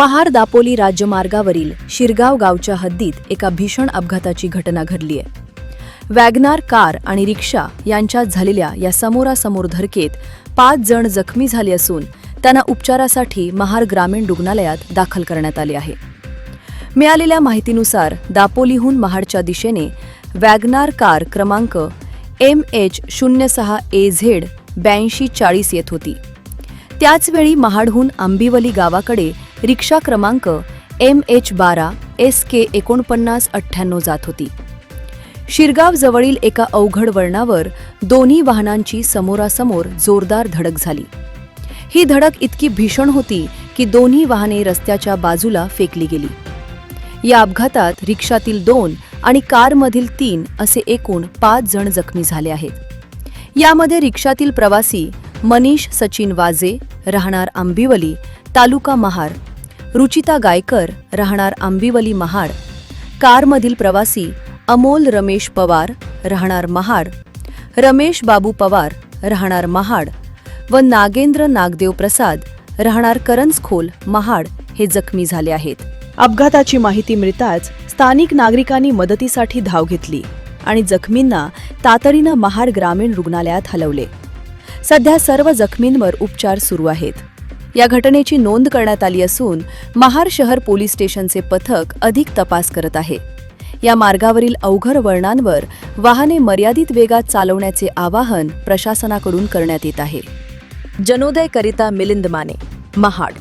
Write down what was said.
महाड दापोली राज्यमार्गावरील शिरगाव गावच्या हद्दीत एका भीषण अपघाताची घटना घडली आहे. वॅगनार कार आणि रिक्षा यांच्यात झालेल्या या समोरासमोर धडकेत 5 जण जखमी झाले असून त्यांना उपचारासाठी महाड ग्रामीण रुग्णालयात दाखल करण्यात आले आहे. मिळालेल्या माहितीनुसार दापोलीहून महाडच्या दिशेने वॅगनार कार क्रमांक MH06AZ 8240 येत होती. त्याचवेळी महाडहून आंबिवली गावाकडे रिक्षा क्रमांक MH12SK 4998 जात होती. शिरगाव जवळील एका अवघड वळणावर दोन्ही वाहनांची समोरासमोर जोरदार धडक झाली. ही धडक इतकी भीषण होती की दोन्ही वाहने रस्त्याच्या बाजूला फेकली गेली. या अपघातात रिक्षातील 2 आणि कारमधील 3 असे एकूण 5 जण जखमी झाले आहेत. यामध्ये रिक्षातील प्रवासी मनीष सचिन वाजे राहणार आंबिवली तालुका महाड, रुचिता गायकर राहणार आंबिवली महाड, कारमधील प्रवासी अमोल रमेश पवार राहणार महाड, रमेश बाबू पवार राहणार महाड व नागेंद्र नागदेव प्रसाद राहणार करंजखोल महाड हे जखमी झाले आहेत. अपघाताची माहिती मिळताच स्थानिक नागरिकांनी मदतीसाठी धाव घेतली आणि जखमींना तातडीनं महाड ग्रामीण रुग्णालयात हलवले. सध्या सर्व जखमींवर उपचार सुरू आहेत. या घटनेची नोंद करण्यात आली असून महाड शहर पोलीस स्टेशनचे पथक अधिक तपास करत आहे. या मार्गावरील अवघड वळणांवर वाहने मर्यादित वेगात चालवण्याचे आवाहन प्रशासनाकडून करण्यात येत आहे. जनोदयकरिता मिलिंद माने, महाड.